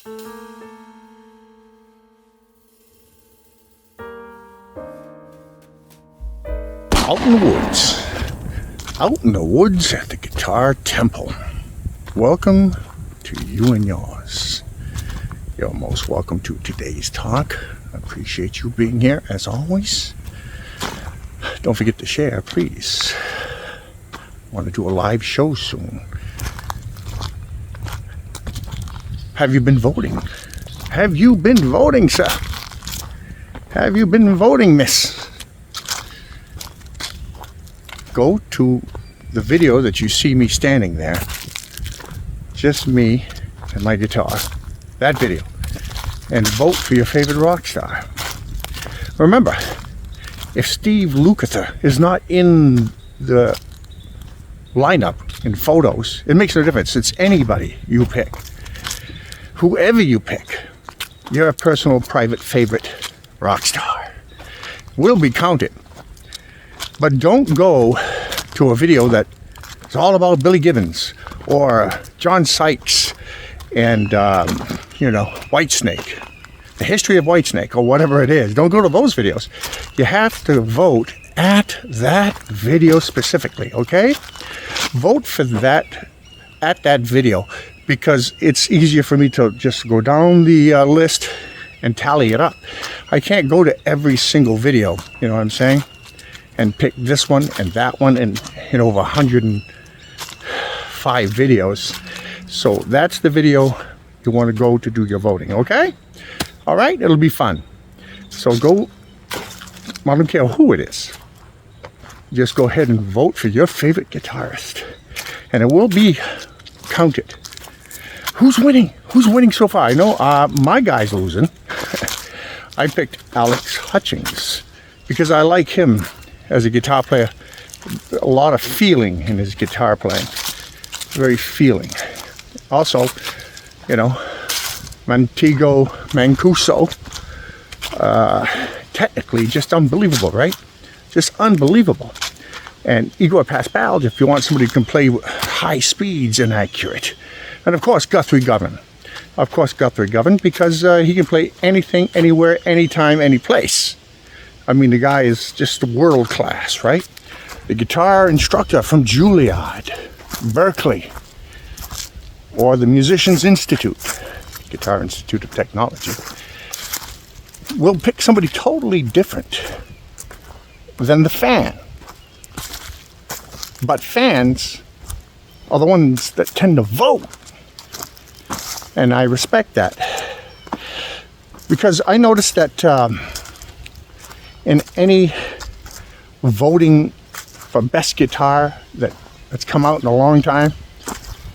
Out in the woods. Out in the woods at the Guitar Temple. Welcome to you and yours. You're most welcome to today's talk. I appreciate you being here as always. Don't forget to share, please. I want to do a live show soon. Have you been voting? Have you been voting, sir? Have you been voting, miss? Go to the video that you see me standing there. Just me and my guitar. That video. And vote for your favorite rock star. Remember, if Steve Lukather is not in the lineup in photos, it makes no difference. It's anybody you pick. Whoever you pick, your personal private favorite rock star will be counted. But don't go to a video that is all about Billy Gibbons or John Sykes and, Whitesnake. The history of Whitesnake or whatever it is. Don't go to those videos. You have to vote at that video specifically, okay? Vote for that, at that video, because it's easier for me to just go down the list and tally it up. I can't go to every single video, you know what I'm saying? And pick this one and that one and over 105 videos. So that's the video you want to go to do your voting, okay? All right, it'll be fun. So go, I don't care who it is. Just go ahead and vote for your favorite guitarist. And it will be counted. Who's winning? Who's winning so far? I know my guy's losing. I picked Alex Hutchings because I like him as a guitar player. A lot of feeling in his guitar playing. Very feeling. Also, Montego Mancuso. Technically, just unbelievable, right? Just unbelievable. And Igor Paspal, if you want somebody who can play high speeds and accurate. And of course, Guthrie Govan. Because he can play anything, anywhere, anytime, any place. I mean, the guy is just world class, right? The guitar instructor from Juilliard, Berkeley, or the Musicians Institute, Guitar Institute of Technology. We'll pick somebody totally different than the fan. But fans are the ones that tend to vote. And I respect that. Because I noticed that in any voting for best guitar that's come out in a long time,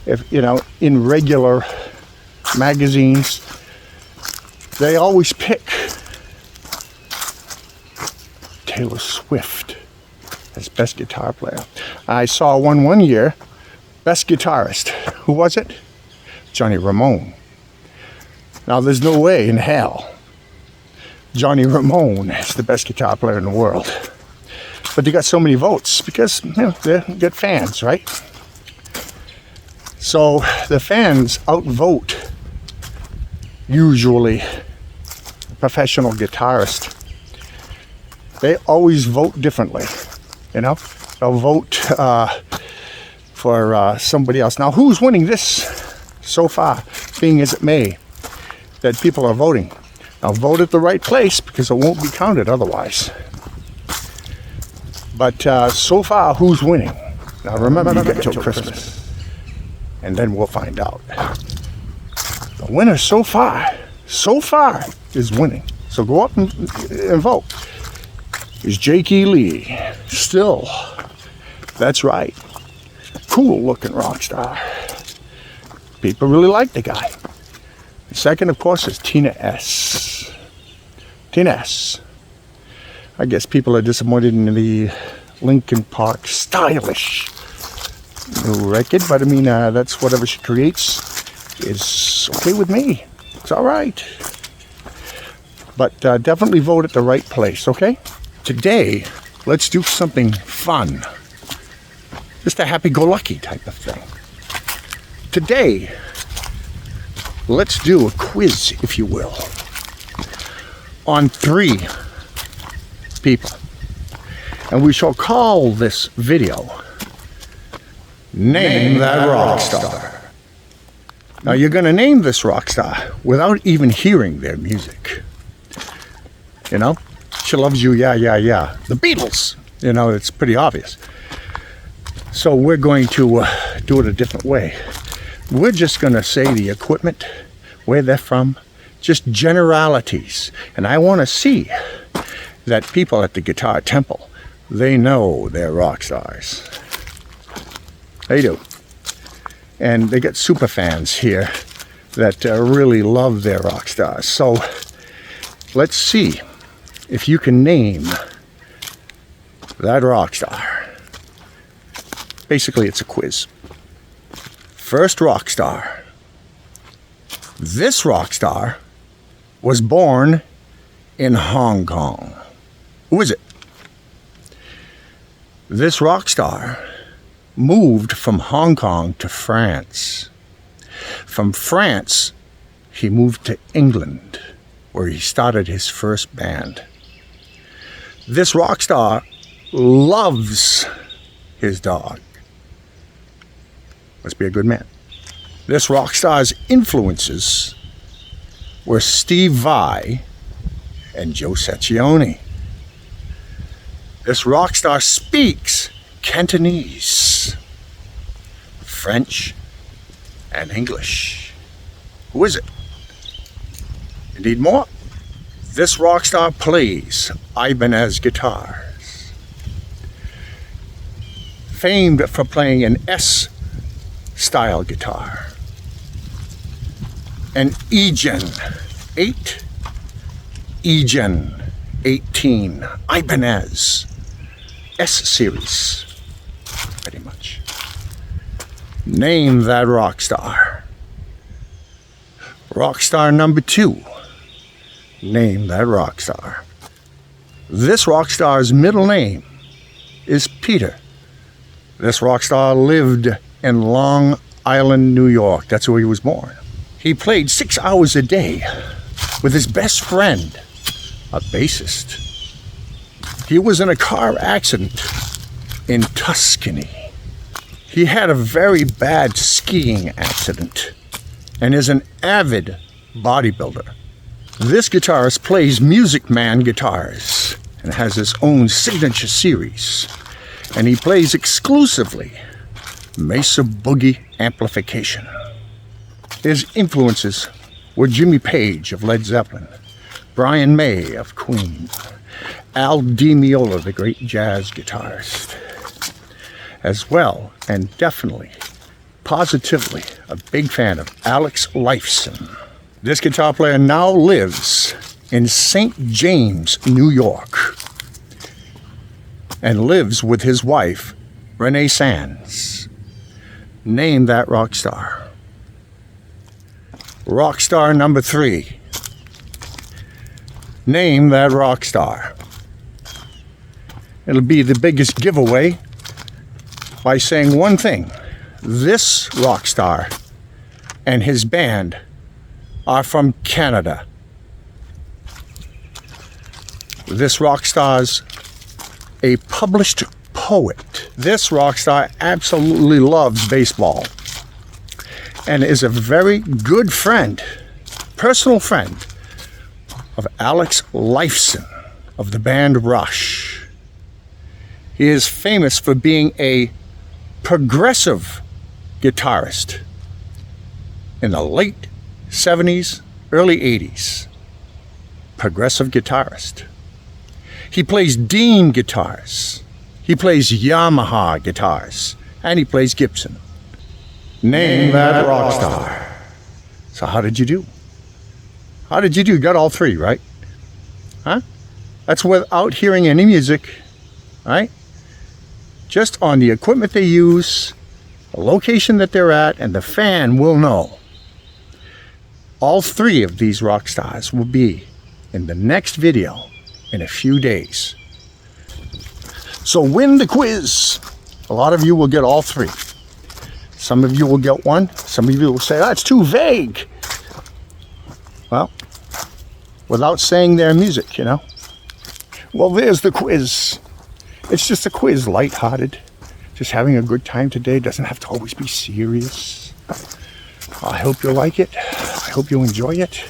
if in regular magazines, they always pick Taylor Swift as best guitar player. I saw one year, best guitarist. Who was it? Johnny Ramone. Now there's no way in hell Johnny Ramone is the best guitar player in the world. But they got so many votes because they're good fans, right? So the fans outvote usually a professional guitarist. They always vote differently, They'll vote for somebody else. Now, who's winning this so far, being as it may, that people are voting? Now, vote at the right place because it won't be counted otherwise. But so far, who's winning? Now, remember, you get till Christmas, and then we'll find out. The winner so far is winning. So go up and vote. Is Jake E. Lee. Still, that's right. Cool looking rock star. People really like the guy. The second, of course, is Tina S. I guess people are disappointed in the Linkin Park stylish new record, but I mean, that's whatever she creates is okay with me. It's all right. But definitely vote at the right place, okay? Today, let's do something fun. Just a happy-go-lucky type of thing. Today, let's do a quiz, if you will, on 3 people. And we shall call this video, Name That Rock Star. Now you're going to name this rock star without even hearing their music. You know, She Loves You, Yeah, Yeah, Yeah. The Beatles. You know, it's pretty obvious. So we're going to do it a different way. We're just going to say the equipment, where they're from, just generalities. And I want to see that people at the Guitar Temple, they know they're rock stars. They do. And they get super fans here that really love their rock stars. So let's see if you can name that rock star. Basically, it's a quiz. First rock star. This rock star was born in Hong Kong. Who is it? This rock star moved from Hong Kong to France. From France, he moved to England, where he started his first band. This rock star loves his dog. Must be a good man. This rock star's influences were Steve Vai and Joe Satriani. This rock star speaks Cantonese, French, and English. Who is it? You need more? This rock star plays Ibanez guitars. Famed for playing an S-style guitar. An E-Gen 8, E-Gen 18, Ibanez S-Series, pretty much. Name that rock star. Rock star number 2. Name that rock star. This rock star's middle name is Peter. This rock star lived in Long Island, New York. That's where he was born. He played 6 hours a day with his best friend, a bassist. He was in a car accident in Tuscany. He had a very bad skiing accident and is an avid bodybuilder. This guitarist plays Music Man guitars and has his own signature series. And he plays exclusively Mesa Boogie amplification. His influences were Jimmy Page of Led Zeppelin, Brian May of Queen, Al Di Meola, the great jazz guitarist, as well, and definitely, positively, a big fan of Alex Lifeson. This guitar player now lives in St. James, New York, and lives with his wife, Renee Sands. Name that rock star. Rock star number 3. Name that rock star. It'll be the biggest giveaway by saying one thing. This rock star and his band are from Canada. This rock star's a published poet. This rock star absolutely loves baseball and is a very good friend, personal friend of Alex Lifeson of the band Rush. He is famous for being a progressive guitarist in the late 70s, early 80s. Progressive guitarist. He plays Dean guitars. He plays Yamaha guitars. And he plays Gibson. Name that rock star. So how did you do? How did you do? You got all 3, right? Huh? That's without hearing any music, right? Just on the equipment they use, the location that they're at, and the fan will know. All 3 of these rock stars will be in the next video in a few days. So win the quiz. A lot of you will get all 3. Some of you will get 1. Some of you will say, oh, it's too vague. well, without saying their music, you know. Well, there's the quiz. It's just a quiz, lighthearted. Just having a good time today. Doesn't have to always be serious. I hope you like it. I hope you enjoy it.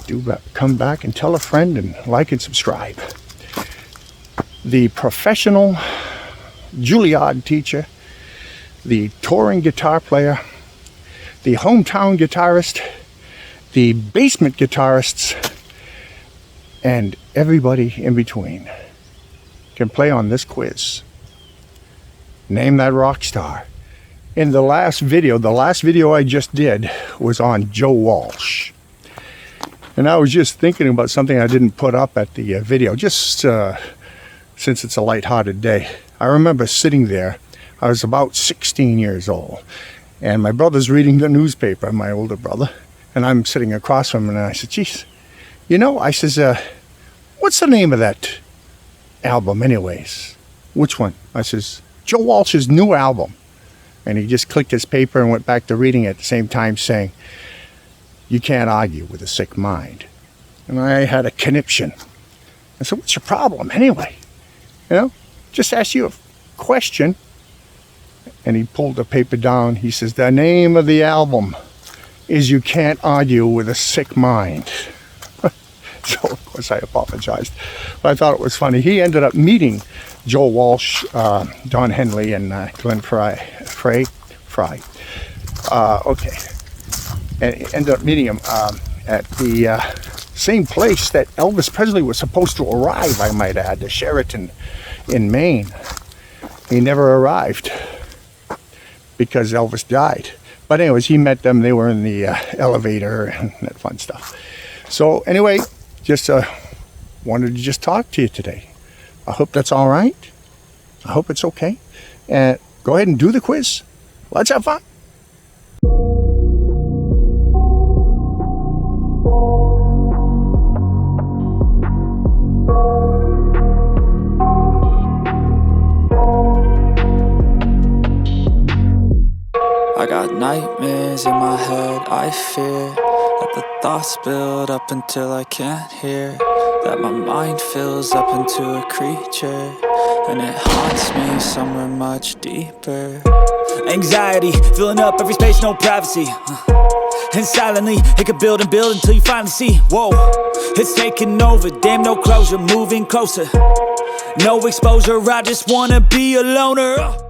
Do come back and tell a friend and like and subscribe. The professional Juilliard teacher, the touring guitar player, the hometown guitarist, the basement guitarists, and everybody in between can play on this quiz. Name that rock star. In the last video I just did was on Joe Walsh. And I was just thinking about something I didn't put up at the video, just since it's a lighthearted day. I remember sitting there. I was about 16 years old. And my brother's reading the newspaper, my older brother. And I'm sitting across from him, and I said, geez, you know, I says, what's the name of that album anyways? Which one? I says, Joe Walsh's new album. And he just clicked his paper and went back to reading at the same time, saying, you can't argue with a sick mind. And I had a conniption. I said, what's your problem anyway? You know, just ask you a question. And he pulled the paper down. He says, the name of the album is You Can't Argue with a Sick Mind. So, of course, I apologized. But I thought it was funny. He ended up meeting Joe Walsh, Don Henley, and Glenn Fry. Okay. And he ended up meeting him at the same place that Elvis Presley was supposed to arrive, I might add, the Sheraton in Maine. He never arrived because Elvis died. But anyways, he met them. They were in the elevator and that fun stuff. So anyway, just wanted to just talk to you today. I hope that's all right. I hope it's okay. And go ahead and do the quiz. Let's have fun. I got nightmares in my head, I fear that the thoughts build up until I can't hear, that my mind fills up into a creature, and it haunts me somewhere much deeper. Anxiety, filling up every space, no privacy, and silently, it could build and build until you finally see, whoa, it's taking over, damn no closure, moving closer, no exposure, I just wanna be a loner.